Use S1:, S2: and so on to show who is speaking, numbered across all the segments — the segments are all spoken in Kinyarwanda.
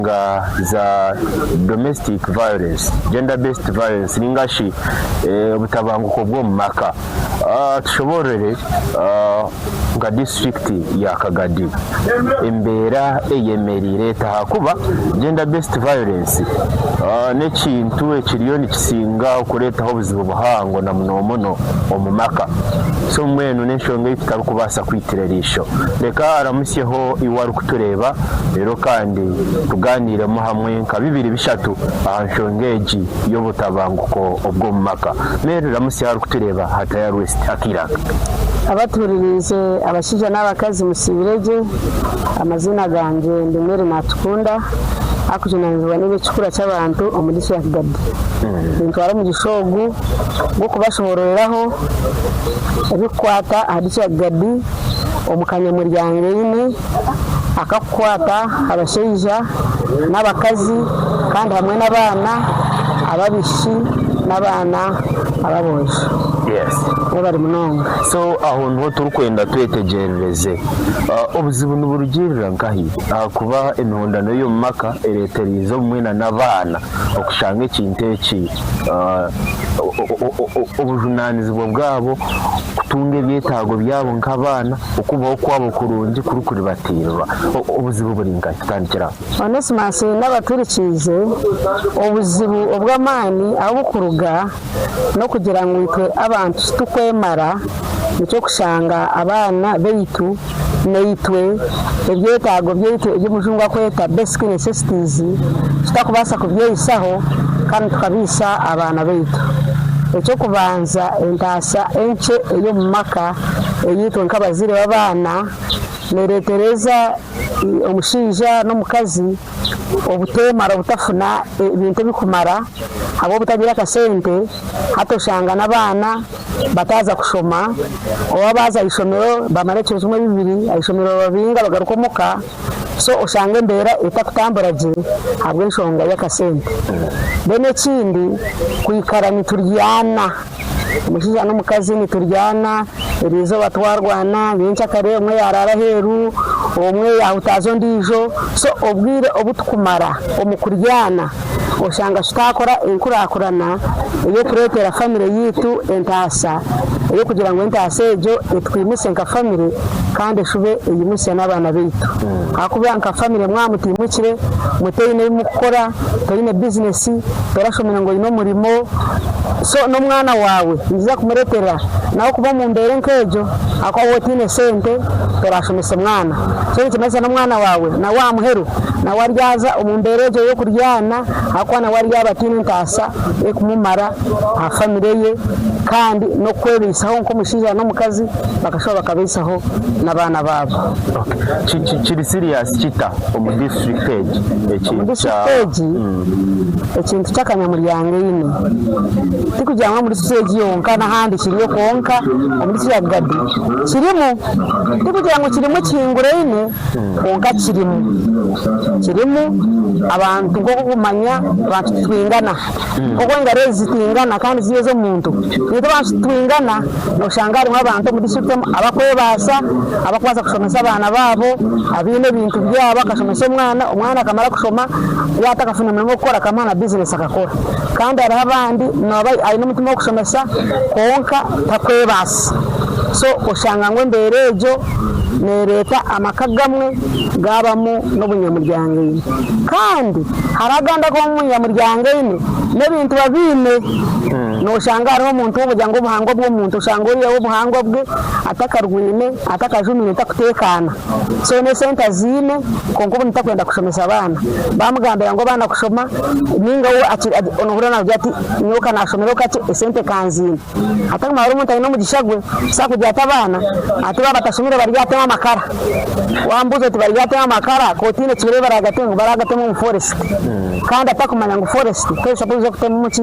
S1: za domestic violence, gender based violence ningashi ubutabanguko bwo mu maka tushoborere nga district ya Kagadi imbera eyemerire tahakuba gender based violence nekintu ekiriyoni kisinga okuretaho obuzibu buhango na munomono omumaka so mwenu n'enshonga itakubasa kwitirerisho reka aramusyeho iwaru kutureba rero kandi tuganiremo hamwe nka bibiri bishatu ahanshongeji y'obutabanguko obwo mumaka mero ramusye haru kutureba hataya West akiraka
S2: abaturirize abashija n'abakazi musibireje amazina ganje ndimere natukunda akujunanizwa n'ibicukura cy'abantu omudisi ya Kagadi ntwara mu gishogu bwo kubashoreraho bikwata hadisi ya Kagadi omukanya muryango yine akakwata abashija n'abakazi kandi hamwe n'abana ababishi n'abana ababoje.
S1: Yes.
S2: Bari munonga.
S1: So aho nho turukwenda twetegerereze obuzibu n'uburugirira nkahi kuba imihondano yo mumaka ereterizo mwena n'abana okushanga ekinteki obujunanizi bwabo kutunga ebyetago byabo nk'abana okubaho kwabo kurungi kurukuri batirwa obuzibu buri nkahi tandikira
S2: Onesmus n'abaturikize obuzibu obw'amani abukuruga no kugira ngo itwe abantu tukwemara nicyo kushanga abana beitu neitwe ebyetago byeitu eby'umujungwa kweta basic necessities tutakubasa kubyeyisaho kandi tukabisa abana beitu icyo kubanza entasa enche eyo mumaka eyitwe nk'abazire b'abana neretereza omushija n'omukazi obutemara obutafuna ibintu bikumara abo butagira kasente hatoshanga n'abana bataza kushoma oba baza ishomero bamara cyozumwe bibiri ayishomero babinga bagarukomoka so ushange mbera itakutamburaje habwe nshonga yakasente bene kindi kuikara nituryana umushija n'umukazi nituryana irizo batwarwana bencha kare umwe yarara heru umwe yahutazo ndijo so obwire obutukumara omukuryana oshanga shitakora inkurakurana iyo kuretera family yitu entasa iyo kugira ngo entasa ejo etwimise nka family kandi shube iyimise n'abana bitu akubya nka family mwamutimukire muteyine mukora toyine business torashomera ngo ino murimo so no mwana wawe nziza kumuretera naho kuba mu mbere nkejo akwa wotine sente torashomese mwana so nikimeze no mwana wawe na wa muheru na waryaza umumberejo yo kuryana akwa na warya batine ntasa ekumumara a family ye kandi no kwebisaho nko mushija no mukazi bakashobora bakabisaho nabana babo.
S1: Chiri serious kita mu district page
S2: ekintu cy'akanyamuryango yine tikujyamwa muri stage yonka n'ahandi kiriyo konka muri Kagadi kirimo tikujya ngo kirimo kingure yine konka kirimo abantu ngo kumanya abantu twingana kuko ngarezi twingana kandi ziyezo muntu nizo abantu twingana no shangari nk'abantu muri system abakwebasa abakwaza kushomesa abana babo abine bintu byabo akashomesa umwana akamara kushoma yatakafuna mu gukora kamana business akakora kandi ari abandi nabaye ari n'umutima wo kushomesa konka takwebasa so ushanga ngo mberejo nereta amakagamwe gabamo n'ubunyamuryango kandi haraganda ko umunyamuryango ine n'ibintu babine no shangara umuntu ubujya ngo buhango bw'umuntu shanguriye ubuhango bwe atakarwine atakajumine takutekana so ne center zine konko bunta kwenda kushomesa abana bamugambira ngo bana kushoma ninga wo onohura na byati nyoka nashomero kati esente kanzine atakama umuntu ino mugishagwe sakujya atabana ati baba batashomira bari yatema amakara wambuze tibari yatema amakara kotine kire baragatema mu forest kandi atakumanya ngo forest kwesha buzo kutema muki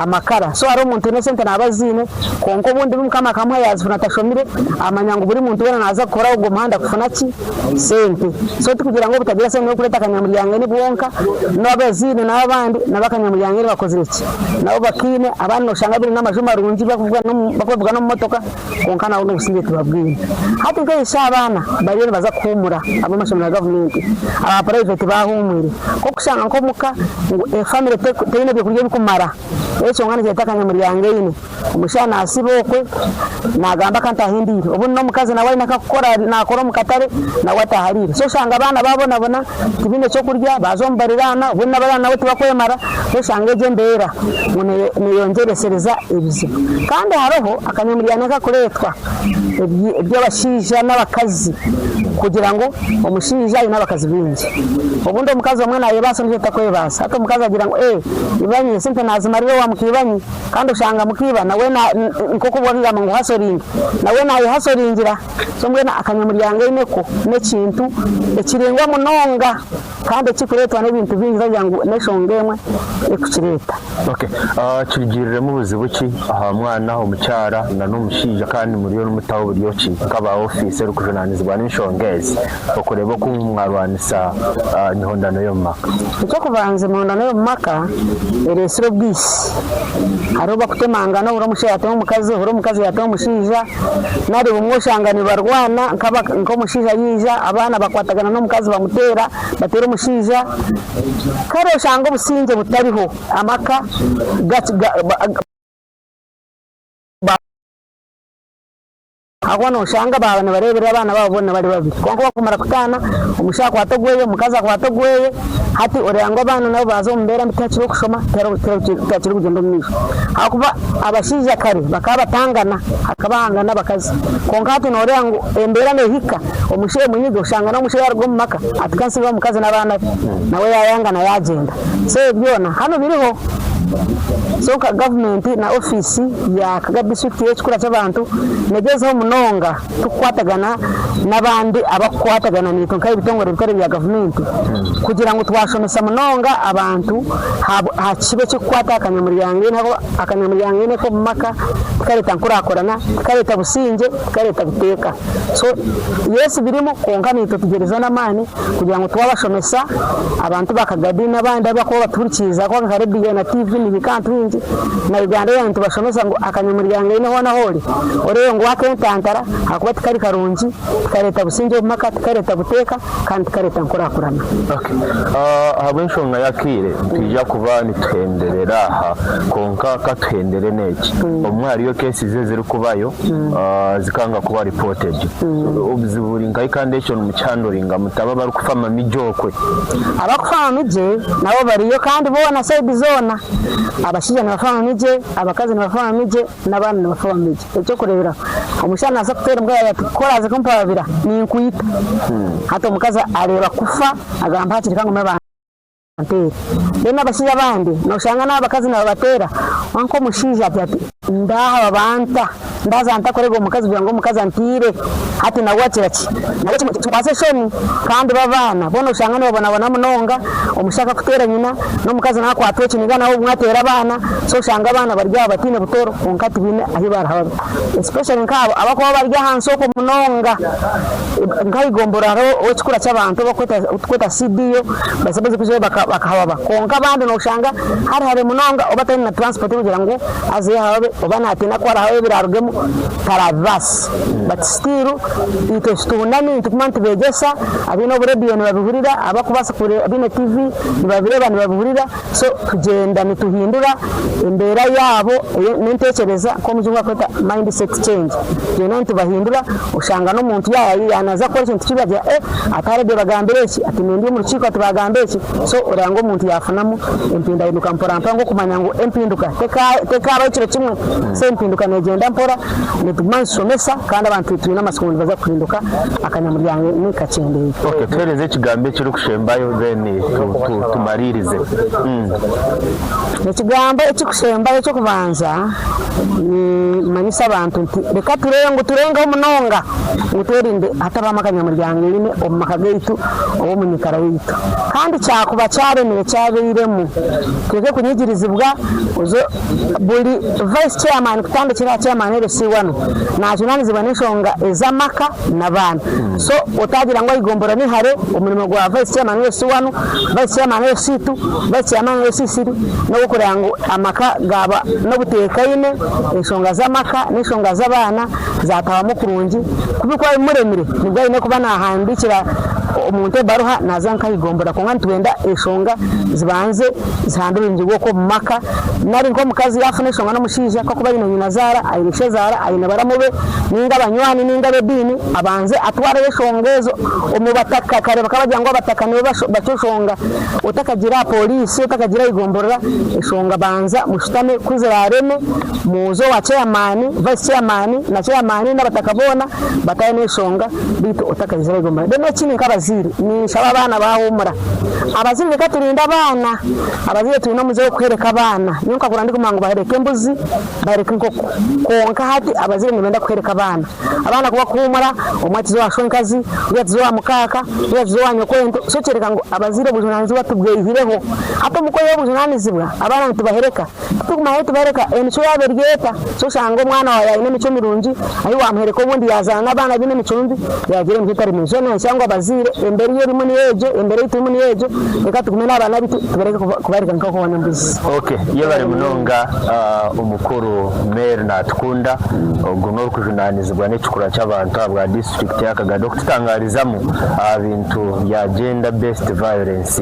S2: amakara so ari umuntu ne sente nabazine konko bundi bumukama kamwe yazifuna atashomire amanya ngo buri muntu wena naza gukora ubwo muhanda kufuna ki sente so tukugira ngo butagira sente no kureta akanyamuryango ni bwonka n'abazine n'abandi n'abakanyamuryango bakoze iki nabo bakine abandi no shanga biri n'amajuma rungi bakuvuga no motoka konka nawo n'ubusinde tubabwira hati ko ishaba n'abana bari baza kumura abo mashami ya government aba private bahumwire ko kushanga nko muka family tene byo kurya bikumara echo ngana cyetakanya muri yangeine umushana asibokwe nagamba kantahindire ubu no mukazi nawe nakakora nakora mukatare na wataharire so shanga abana babona kibine cyo kurya bazombarirana ubu n'abana nawe tubakwemara so shanga eje mbera niyongeresereza ibizibu kandi haroho akanyamuriyane kakoretwa ibyo bashija n'abakazi kugira ngo umushinja n'abakazi bingi ubundi umukazi umwe naye basonje takwebasa hato mukazi agira ngo ibanye sente nazimarire wa mukibanye kandi ushanga mukiba nawe nkoko bonira ngo hasoringa nawe naye hasoringira so mbena akanyamuryango ineko nekintu ekirengwa munonga kandi kikuretwa n'ibintu bingi bagira ngo neshongemwe ekukireta
S1: okay kirigirire mu buzibuki aha mwana umucyara na n'umushija kandi muri yo n'umutaho buryoki kaba office rukujonanizwa n'inshongezi bakureba ko mwabanisa nihondano yo maka cyo kuvanze mu ndano yo maka eresiro bwisi aroba kutemangana uro mushe yatemo mukazi uro mukazi yatemo mushija nari bumwoshangani barwana nkaba nko mushija yija abana bakwatagana no mukazi bamutera batera umushija kare shango businje butariho amaka Agwana ushanga babana barebera abana babona bari babiri konko bakumara kutana umushaka watogweye mukaza kwatogweye hati oreyango abana nabo bazombera mtakiro kushoma tero kugenda mwisho hakuba abashije kare bakabatangana akabahangana bakazi konka hati no oreyango embera ne hika umushe munyigo ushanga no mushe yarwo maka atikansi ba mukazi nabana nawe yayangana yagenda se byona hano biriho so ka government na office ya kaga district y'ekikura cy'abantu negezeho munonga tukwatagana n'abandi abakwatagana nito nkaye bitongore bitare bya government kugira ngo twashomesa munonga abantu hakibe cyo kwata akanyamuryango nabo akanyamuryango ne ko maka kareta nkurakorana kareta businje kareta buteka so yes birimo konka nito tugereza n'amani kugira ngo twabashomesa abantu bakagadi n'abandi abako baturikiza ko nkarebiye na TV nibikantu bingi na Uganda yantu bashomesa ngo akanyamuryango ine hona holi oreye ngo wakentantara akuba tikari karungi kareta businje maka kareta buteka kandi kareta nkurakurana habwenshonga yakire tija kuba nitwenderera aha konka katwendere neki omwari yo case zezere kubayo zikanga kuba reported ubuziburi ngai kandi echo mucyandoringa mutaba bari kufama mijokwe
S2: abakufama mije nabo bariyo kandi bona side zona abashije nabafama mije abakazi nabafama mije nabana nabafama mije cyo kurebera umushana asa kutera mbwa yakoraze kompabira ni nkuyita hato mukaza areba kufa agamba hati kango meba Dena bashija bandi noshanga n'abakazi nabatera wanko mushija ati ndaha babanta ndaza antakorego mukazi byango mukazi antire hati na watirachi nawe twase shoni kandi babana bono shanga no bona munonga umushaka kutera nyina no mukazi nako atoci nigana aho mwatera abana so shanga abana barya batine butoro konkati bine ahi barahawe especially nkabo abako barya hanso ko munonga ngai gomboraro okikura cy'abantu bakweta CDO basabaze kuje bakahaba konka bandi no shanga hari munonga obatari na transport kugira ngo aze hawe obana atina kwara hawe birarugemo taravas but still ito stunani tukumanti begesa abino radio ne babihurira abakubasa kure abino TV nibabireba nibabihurira so tugenda nituhindura imbera yabo nentekereza ko mujunga kweta mindset change yeno ntubahindura ushanga no muntu yanaza ko ikintu kibajya atarebe bagambireki ati ndi mu rukiko atubagambeki so urango muntu yafunamo impinda inuka mporampa ngo kumanya ngo empinduka teka abakiro kimwe se impinduka negenda mpora nitumansomesa kandi abantu turi n'amasukundi baza kuhinduka akanyamuryango nikacendeye
S1: okay twereze kigambe kiri kushembayo then tumaririze
S2: ikigambo ekikushembayo cyo kubanza ni manyisa abantu reka turenga umunonga nguterinde hatabama akanyamuryango ine omakageitu obo munyikara yitu kandi cyakuba cyaremeye cyabeiremo twege kunyigirizibwa uzo buri vice vice chairman kutandikira chairman LC1 natunanizibwa n'enshonga ez'amaka n'abaana so otagira ngo igombora ni hare umurimo gwa vice chairman LC1 vice chairman LC2 vice chairman LC3 no gukorera ngo amaka gaba no butekayine enshonga z'amaka n'enshonga z'abaana zatawa kurungi kubikwa imuremire nibwo ine kuba nahambikira umuntu baruha nazanka igombora ko nkantu wenda eshonga zibanze zihandura ingigo ko maka nari ngo mukazi yafune shonga no mushija ko kuba ino nyina zara ayirishe zara ayina baramube ninga abanywani ninga bedini abanze atwara yeshongezo umubataka kare bakabajya ngo batakane bacoshonga utakagira polisi utakagira igombora eshonga banza mushitame kuzirareme muzo wa chairman vice chairman na chairman n'abatakabona bataye n'eshonga bito utakagira igombora deno chini kabaziri ni shaba bana bahumura abaziri bikaturinda abana abaziri turi no muze kwereka abana nyuka kurandi kumango bahereke embuzi bahereke nkoko konka hati abaziri ngenda kwereka abana kuba kumura umwatizo wa shonkazi uyazo wa mukaka uyazo wa nyokwento so cereka ngo abazire bujunanizi batubweyireho hato mukoyo bujunanizibwa abana tubahereka tuguma tubahereka emico yabergeta so shango mwana wa yaine mico mirungi ayi wamhereka ubundi yazana n'abana bine micumbi yagire mpitari mizone cyangwa abazire embere yo rimwe niyejo embere itumu niyejo reka tugume n'abana bitu tubereke kubareka nkako wanyumbizi
S1: okay yebare munonga umukuru mayor natukunda gunoro kujunanizibwa n'ikikura cy'abantu abwa district ya Kagaddo kutangarizamo abintu ya gender based violence